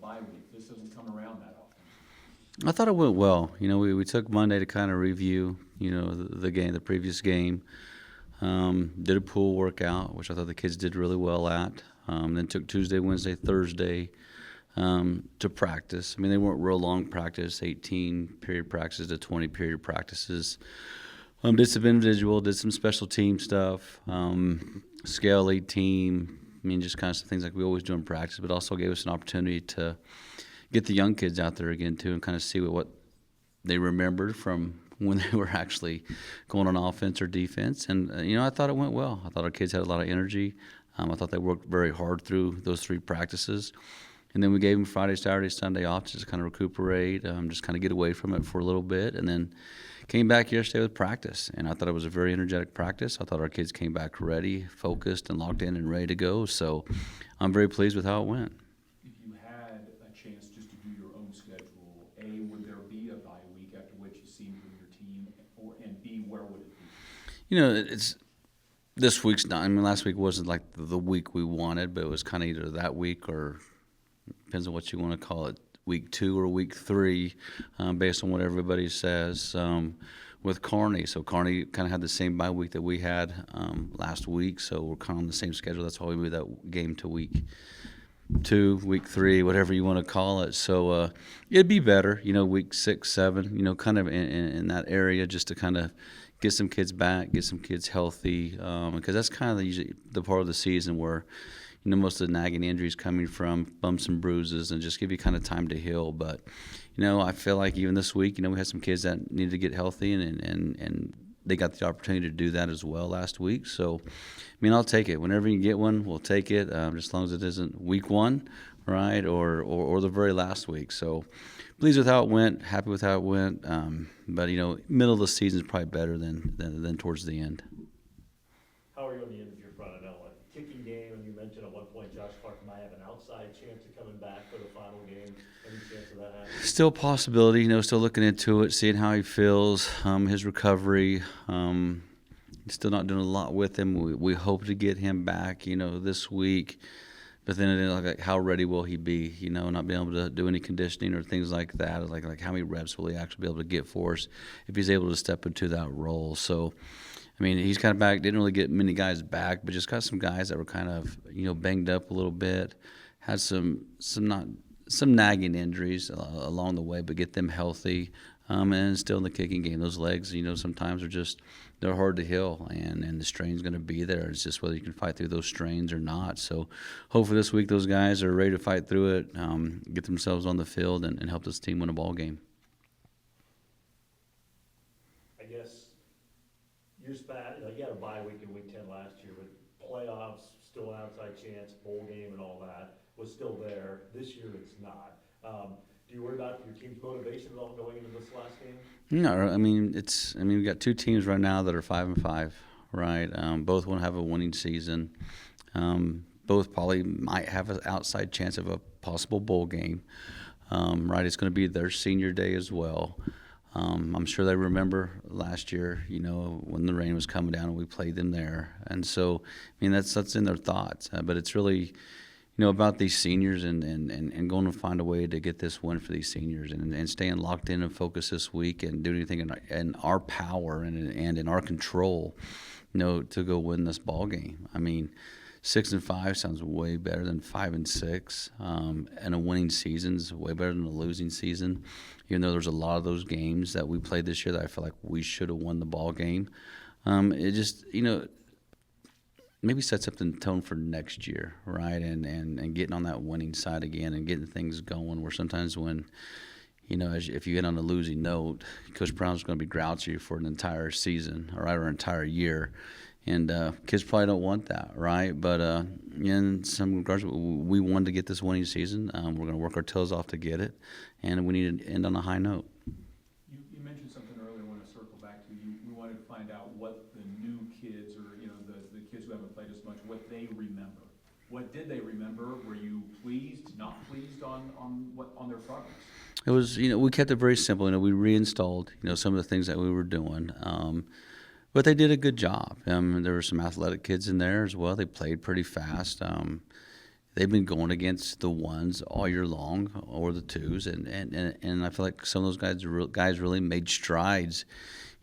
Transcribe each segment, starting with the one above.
bye week. This doesn't come around that often. I thought it went well. We took Monday to kind of review, the game, the previous game. Did a pool workout, which I thought the kids did really well at. Then took Tuesday, Wednesday, Thursday to practice. I mean, they weren't real long practice, 18 period practices to 20 period practices. Did some individual, did some special team stuff, scale lead team. I mean, just kind of some things like we always do in practice, but also gave us an opportunity to get the young kids out there again too and kind of see what they remembered from when they were actually going on offense or defense. And, I thought it went well. I thought our kids had a lot of energy. I thought they worked very hard through those 3 practices. And then we gave them Friday, Saturday, Sunday off to just kind of recuperate, just kind of get away from it for a little bit. And then came back yesterday with practice. And I thought it was a very energetic practice. I thought our kids came back ready, focused, and locked in and ready to go. So I'm very pleased with how it went. If you had a chance just to do your own schedule, A, would there be a bye week after what you've seen from your team, and B, where would it be? It's this week's not. I mean, last week wasn't like the week we wanted, but it was kind of either that week or depends on what you want to call it, week 2 or week 3, based on what everybody says. With Kearney, so Kearney kind of had the same bye week that we had last week, so we're kind of on the same schedule. That's why we moved that game to week 2, week 3, whatever you want to call it. So it'd be better, week 6, 7, kind of in that area, just to kind of get some kids back, get some kids healthy, because that's kind of usually the part of the season where, most of the nagging injuries coming from bumps and bruises, and just give you kind of time to heal. But, I feel like even this week, we had some kids that needed to get healthy, and they got the opportunity to do that as well last week. So, I'll take it. Whenever you can get one, we'll take it, just as long as it isn't week 1, right, or the very last week. So, pleased with how it went, happy with how it went. But, middle of the season is probably better than towards the end. How are you on the injury front? I know a kicking game, and you mentioned at one point Josh Clark might have an outside chance of coming back for the final game. Any chance of that happening? Still a possibility, still looking into it, seeing how he feels, his recovery. Still not doing a lot with him. We hope to get him back, this week. But then, like, how ready will he be? Not being able to do any conditioning or things like that. Like how many reps will he actually be able to get for us if he's able to step into that role? So, he's kind of back. Didn't really get many guys back, but just got some guys that were kind of, banged up a little bit. Had some nagging injuries along the way, but get them healthy. And still in the kicking game, those legs, sometimes they're hard to heal, and the strain's going to be there. It's just whether you can fight through those strains or not. So hopefully this week those guys are ready to fight through it, get themselves on the field, and help this team win a ball game. I guess years back, you had a bye week in week 10 last year, but playoffs, still an outside chance, bowl game and all that was still there. This year it's not. Do you worry about your team's motivation at all going into this last game? No, we've got 2 teams right now that are 5-5, right? Both want to have a winning season. Both probably might have an outside chance of a possible bowl game, right? It's going to be their senior day as well. I'm sure they remember last year, when the rain was coming down and we played them there. And so, that's in their thoughts. But it's really, about these seniors and going to find a way to get this win for these seniors and staying locked in and focused this week and do anything in our power and in our control, to go win this ball game. 6-5 sounds way better than 5-6, and a winning season is way better than a losing season. Even though there's a lot of those games that we played this year that I feel like we should have won the ball game. It just, maybe sets up the tone for next year, right? And getting on that winning side again and getting things going. Where sometimes when, if you get on a losing note, Coach Brown's going to be grouchy for an entire season, all right, or an entire year. And kids probably don't want that, right? But in some regards, we wanted to get this winning season. We're going to work our tails off to get it, and we need to end on a high note. You mentioned something earlier. I want to circle back to. We wanted to find out what the new kids, or the kids who haven't played as much, what they remember. What did they remember? Were you pleased, not pleased on their progress? It was, we kept it very simple. We reinstalled, some of the things that we were doing. But they did a good job. There were some athletic kids in there as well. They played pretty fast. they've been going against the ones all year long, or the twos, and I feel like some of those guys really made strides,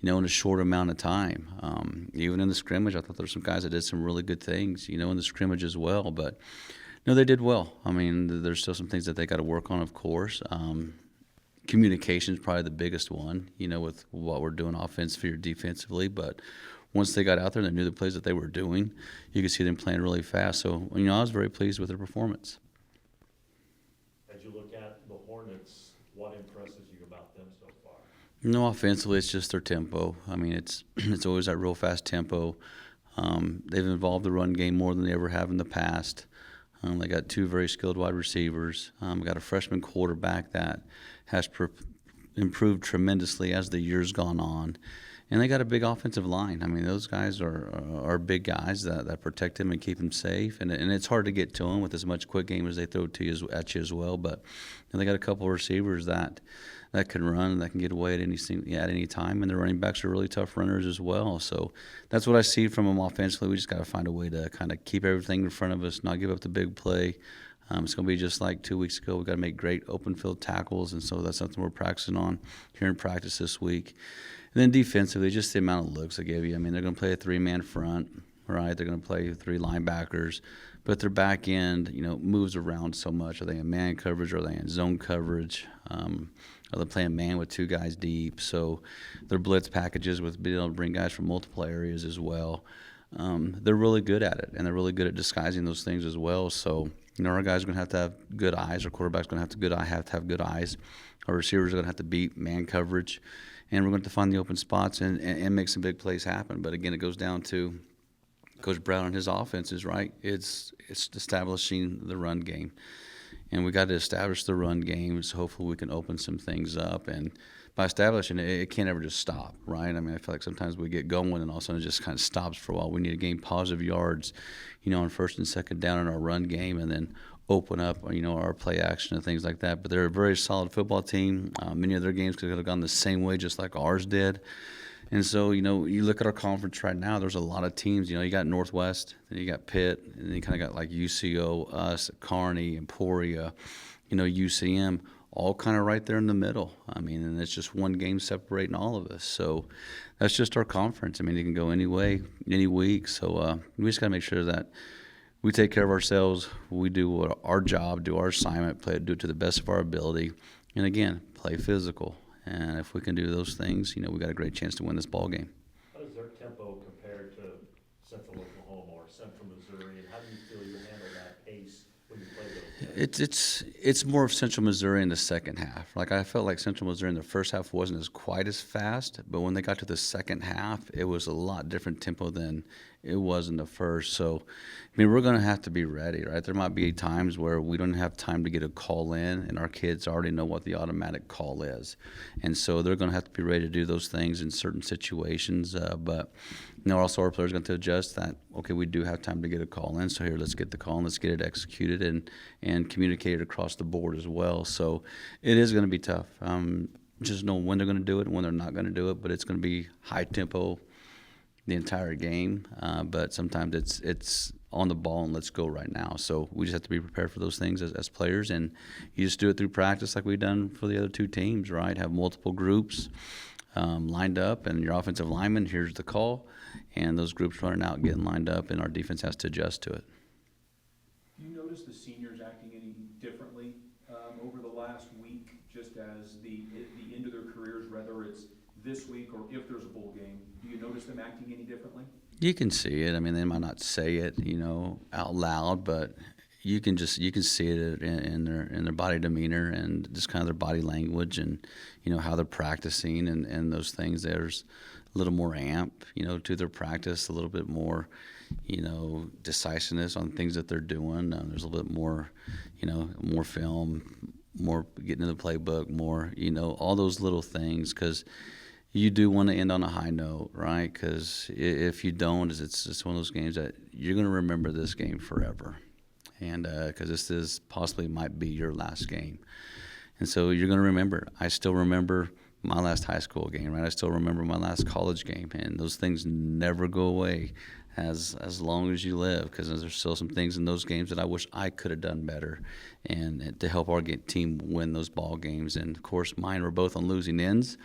in a short amount of time. Even in the scrimmage, I thought there were some guys that did some really good things, in the scrimmage as well. But no, they did well. I mean, there's still some things that they got to work on, of course. Communication is probably the biggest one, with what we're doing offensively or defensively. But once they got out there and they knew the plays that they were doing, you could see them playing really fast. So, I was very pleased with their performance. As you look at the Hornets, what impresses you about them so far? Offensively, it's just their tempo. I mean, it's always that real fast tempo. They've involved the run game more than they ever have in the past. They got two very skilled wide receivers. Got a freshman quarterback that has improved tremendously as the year's gone on. And they got a big offensive line. I mean, those guys are big guys that protect him and keep him safe. And it's hard to get to them with as much quick game as they throw at you as well. But they got a couple of receivers that can run and that can get away at any time. And the running backs are really tough runners as well. So that's what I see from them offensively. We just got to find a way to kind of keep everything in front of us, not give up the big play. It's going to be just like 2 weeks ago. We've got to make great open field tackles, and so that's something we're practicing on here in practice this week. And then defensively, just the amount of looks they give you. I mean, they're going to play a three-man front, right? They're going to play three linebackers, but their back end, moves around so much. Are they in man coverage? Are they in zone coverage? Are they playing man with two guys deep? So their blitz packages with being able to bring guys from multiple areas as well. They're really good at it, and they're really good at disguising those things as well. So, our guys are going to have good eyes. Our quarterback's going to have good eyes. Our receivers are going to have to beat man coverage, and we're going to find the open spots and make some big plays happen. But again, it goes down to Coach Brown and his offenses, right? It's establishing the run game, and we got to establish the run game. So hopefully we can open some things up, and by establishing it, it can't ever just stop, right? I mean, I feel like sometimes we get going and all of a sudden it just kind of stops for a while. We need to gain positive yards, on first and second down in our run game, and then open up, our play action and things like that. But they're a very solid football team. Many of their games could have gone the same way, just like ours did. And so, you look at our conference right now, there's a lot of teams. You got Northwest, then you got Pitt, and then you kind of got like UCO, us, Kearney, Emporia, UCM, all kind of right there in the middle. I mean, and it's just one game separating all of us. So that's just our conference. I mean, it can go any way, any week. So we just got to make sure that we take care of ourselves. We do our job, do our assignment, do it to the best of our ability. And again, play physical. And if we can do those things, we got a great chance to win this ball game. How does their tempo compare to Central Oklahoma or Central Missouri? And how do you feel you handle that pace when you play those games? It's more of Central Missouri in the second half. Like, I felt like Central Missouri in the first half wasn't as quite as fast, but when they got to the second half, it was a lot different tempo than it was in the first. So, I mean, we're going to have to be ready, right? There might be times where we don't have time to get a call in, and our kids already know what the automatic call is. And so they're going to have to be ready to do those things in certain situations. But, also our players are going to adjust that, okay, we do have time to get a call in, so here, let's get the call and let's get it executed and communicated across the board as well. So it is going to be tough. Just know when they're going to do it and when they're not going to do it, but it's going to be high tempo the entire game, but sometimes it's on the ball and let's go right now. So we just have to be prepared for those things as players, and you just do it through practice like we've done for the other two teams, right? Have multiple groups lined up, and your offensive lineman, here's the call, and those groups running out, getting lined up, and our defense has to adjust to it. Do you notice the seniors acting any differently over the last week, just as the end of their careers, whether it's this week or if there's a bowl game? Do you notice them acting any differently? You can see it. I mean, they might not say it, out loud, but you can see it in their body demeanor and just kind of their body language and how they're practicing and those things. There's a little more amp, to their practice, a little bit more, decisiveness on things that they're doing. There's a little bit more, more film, more getting into the playbook, more, all those little things, because you do want to end on a high note, right? Because if you don't, it's one of those games that you're going to remember this game forever. And because this possibly might be your last game. And so you're going to remember. I still remember my last high school game, right? I still remember my last college game. And those things never go away as long as you live, because there's still some things in those games that I wish I could have done better, and to help our team win those ball games. And of course, mine were both on losing ends,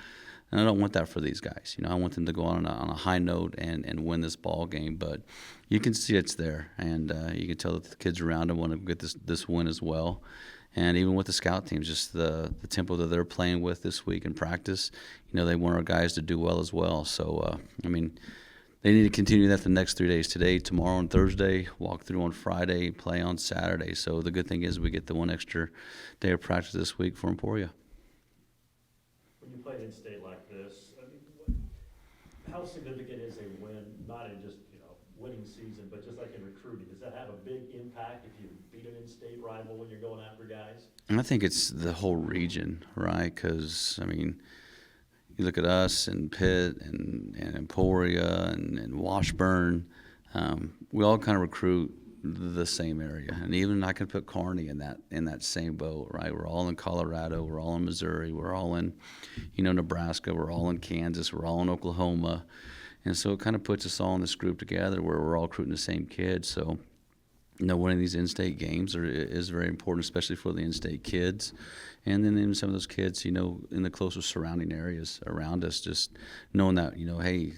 and I don't want that for these guys. I want them to go on a high note and win this ball game. But you can see it's there, and you can tell that the kids around them want to get this win as well. And even with the scout teams, just the tempo that they're playing with this week in practice, they want our guys to do well as well. So, they need to continue that the next 3 days, today, tomorrow, and Thursday, walk through on Friday, play on Saturday. So the good thing is we get the one extra day of practice this week for Emporia. When you play an in-state like this, how significant is a win, not in just, winning season, but just like in recruiting? Does that have a big impact if you beat an in-state rival when you're going after guys? And I think it's the whole region, right? Because, you look at us and Pitt and Emporia and Washburn, we all kind of recruit the same area. And even I can put Kearney in that same boat, right? We're all in Colorado, we're all in Missouri, we're all in, Nebraska, we're all in Kansas, we're all in Oklahoma. And so it kind of puts us all in this group together where we're all recruiting the same kids. So, winning these in-state games is very important, especially for the in-state kids. And then even some of those kids, in the closer surrounding areas around us, just knowing that, hey,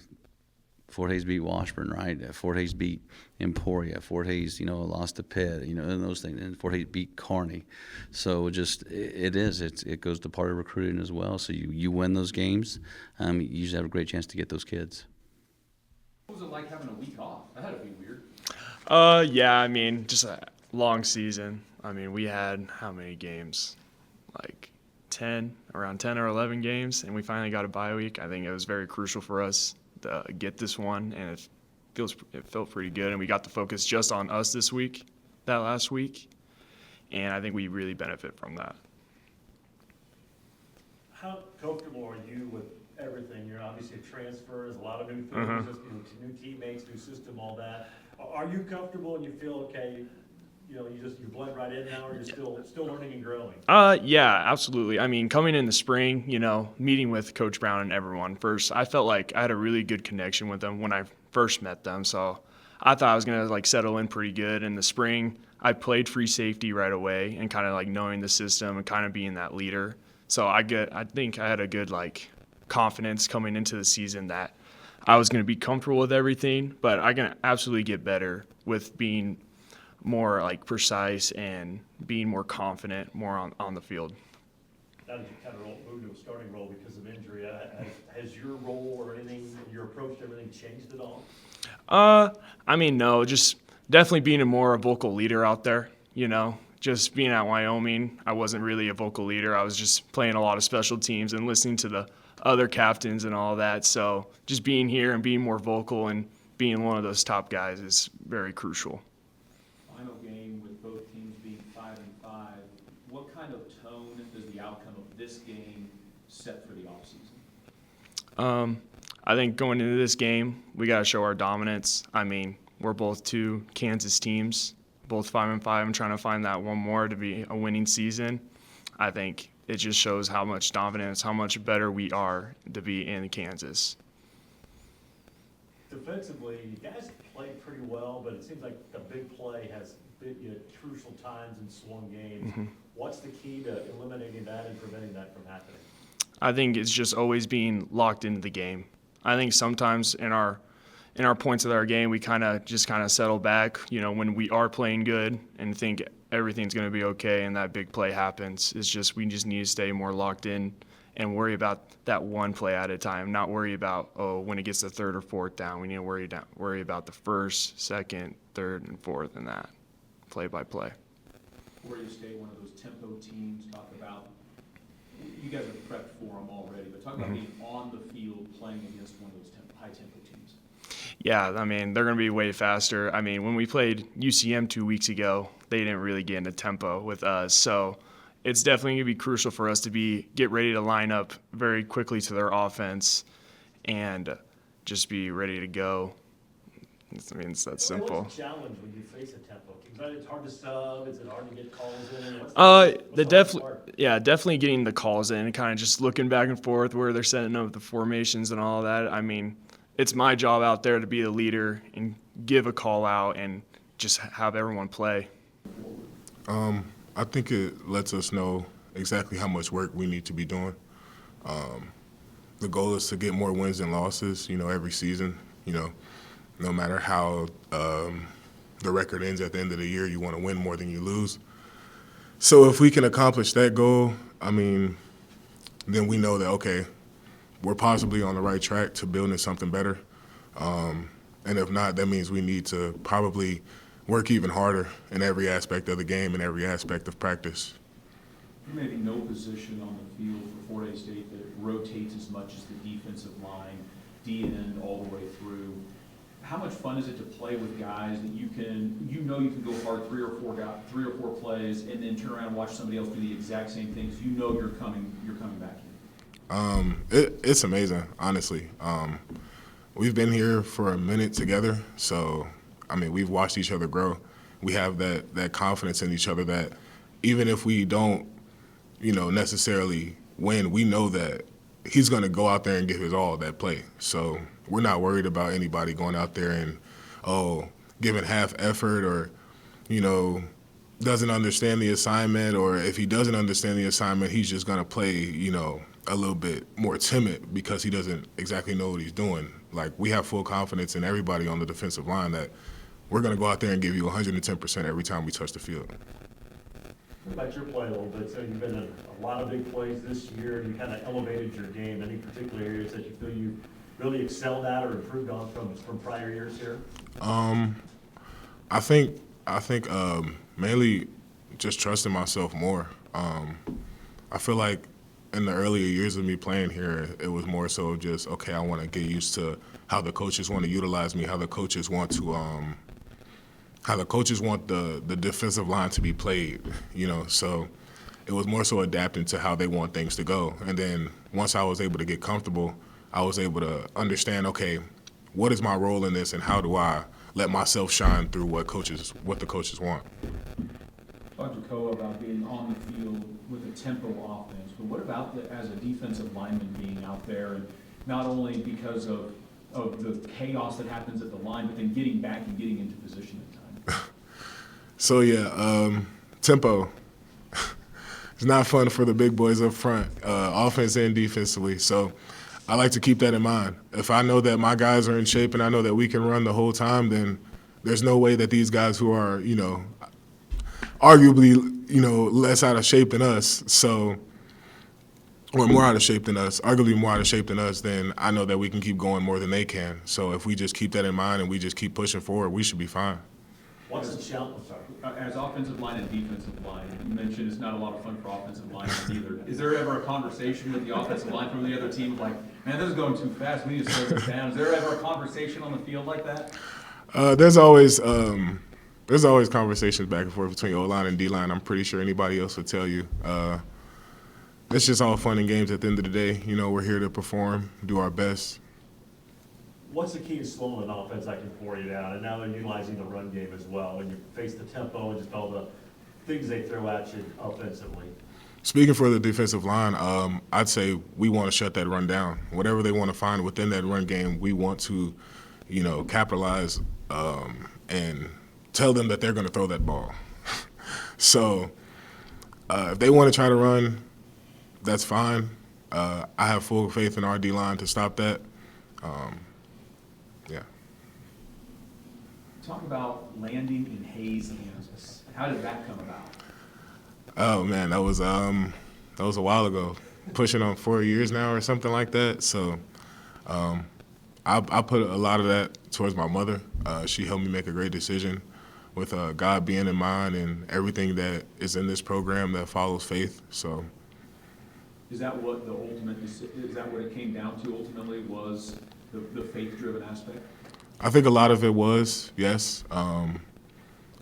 Fort Hays beat Washburn, right? Fort Hays beat Emporia. Fort Hays, lost to Pitt, and those things. And Fort Hays beat Kearney. So it goes to part of recruiting as well. So you win those games, you usually have a great chance to get those kids. What was it like having a week off? That had to be weird. Yeah, just a long season. We had how many games? Like around 10 or 11 games, and we finally got a bye week. I think it was very crucial for us to get this one, and it felt pretty good, and we got to focus just on us that last week, and I think we really benefit from that. How comfortable are you with everything? You're obviously a transfer, there's a lot of new things, new teammates, new system, all that. Are you comfortable and you feel okay? You blend right in now, or you're still learning and growing? Yeah, absolutely. Coming in the spring, meeting with Coach Brown and everyone first, I felt like I had a really good connection with them when I first met them. So I thought I was gonna settle in pretty good. In the spring, I played free safety right away and kind of knowing the system and kind of being that leader. So I think I had a good confidence coming into the season that I was going to be comfortable with everything, but I can absolutely get better with being more precise and being more confident, more on the field. Now that you kind of moved to a starting role because of injury, has your role or anything, your approach to everything changed at all? No, just definitely being a more vocal leader out there, Just being at Wyoming, I wasn't really a vocal leader. I was just playing a lot of special teams and listening to the other captains and all that. So just being here and being more vocal and being one of those top guys is very crucial. Final game with both teams being 5-5. What kind of tone does the outcome of this game set for the offseason? I think going into this game, we got to show our dominance. We're both two Kansas teams, both 5-5. I'm trying to find that one more to be a winning season. I think it just shows how much dominance, how much better we are to be in Kansas. Defensively, you guys played pretty well, but it seems like the big play has been crucial times and swung games. Mm-hmm. What's the key to eliminating that and preventing that from happening? I think it's just always being locked into the game. I think sometimes in our points of our game, we kind of settle back, when we are playing good and think everything's going to be okay and that big play happens. It's just we just need to stay more locked in and worry about that one play at a time, not worry about, when it gets to third or fourth down, we need to worry about the first, second, third, and fourth and that, play by play. Emporia State, one of those tempo teams, talk about, you guys have prepped for them already, but talk about being on the field playing against one of those high-tempo teams. Yeah, they're going to be way faster. When we played UCM 2 weeks ago, they didn't really get into tempo with us. So it's definitely going to be crucial for us to get ready to line up very quickly to their offense and just be ready to go. It's that simple. What's the challenge when you face a tempo team? It's hard to sub. Is it hard to get calls in? Definitely getting the calls in and kind of just looking back and forth where they're setting up the formations and all that. It's my job out there to be the leader and give a call out and just have everyone play. I think it lets us know exactly how much work we need to be doing. The goal is to get more wins than losses, every season. No matter how the record ends at the end of the year, you want to win more than you lose. So if we can accomplish that goal, then we know that, okay, we're possibly on the right track to building something better. And if not, that means we need to probably work even harder in every aspect of the game and every aspect of practice. There may be no position on the field for Fort Hays State that rotates as much as the defensive line, D-end all the way through. How much fun is it to play with guys that you can go hard three or four plays and then turn around and watch somebody else do the exact same things? You're coming back here. It's amazing, honestly. We've been here for a minute together, so we've watched each other grow. We have that confidence in each other that even if we don't, necessarily win, we know that he's going to go out there and give his all that play. So we're not worried about anybody going out there and, giving half effort or, doesn't understand the assignment, or if he doesn't understand the assignment, he's just going to play, a little bit more timid because he doesn't exactly know what he's doing. Like, we have full confidence in everybody on the defensive line that we're going to go out there and give you 110% every time we touch the field. What about your play a little bit? So you've been in a lot of big plays this year, and you kind of elevated your game. Any particular areas that you feel you really excelled at or improved on from prior years here? I think mainly just trusting myself more. I feel like in the earlier years of me playing here, it was more so just, okay, I want to get used to how the coaches want to utilize me, how the coaches want to how the coaches want the defensive line to be played, So it was more so adapting to how they want things to go. And then once I was able to get comfortable, I was able to understand, okay, what is my role in this and how do I let myself shine through what the coaches want. Talked to Koa about being on the field with a tempo offense, but what about as a defensive lineman being out there, and not only because of the chaos that happens at the line, but then getting back and getting into position at times? So yeah, tempo. It's not fun for the big boys up front, offense and defensively. So I like to keep that in mind. If I know that my guys are in shape and I know that we can run the whole time, then there's no way that these guys who are, arguably, less out of shape than us, or more out of shape than us, arguably more out of shape than us, then I know that we can keep going more than they can. So if we just keep that in mind and we just keep pushing forward, we should be fine. What's the challenge? I'm sorry. As offensive line and defensive line, you mentioned it's not a lot of fun for offensive line either. Is there ever a conversation with the offensive line from the other team like, man, this is going too fast, we need to slow this down? Is there ever a conversation on the field like that? There's always conversations back and forth between O-line and D-line. I'm pretty sure anybody else would tell you. It's just all fun and games at the end of the day. We're here to perform, do our best. What's the key to slowing an offense like Emporia down? And now they're utilizing the run game as well. When you face the tempo and just all the things they throw at you offensively. Speaking for the defensive line, I'd say we want to shut that run down. Whatever they want to find within that run game, we want to, capitalize and tell them that they're going to throw that ball. So if they want to try to run, that's fine. I have full faith in our D-line to stop that. Yeah. Talk about landing in Hays, Kansas. How did that come about? Oh man, that was a while ago, pushing on 4 years now or something like that. So I put a lot of that towards my mother. She helped me make a great decision with God being in mind and everything that is in this program that follows faith. So. Is that what it came down to ultimately, was the faith-driven aspect? I think a lot of it was, yes.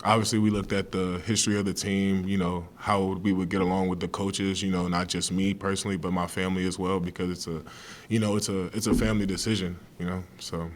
Obviously, we looked at the history of the team, how we would get along with the coaches, not just me personally, but my family as well, because it's a family decision, so.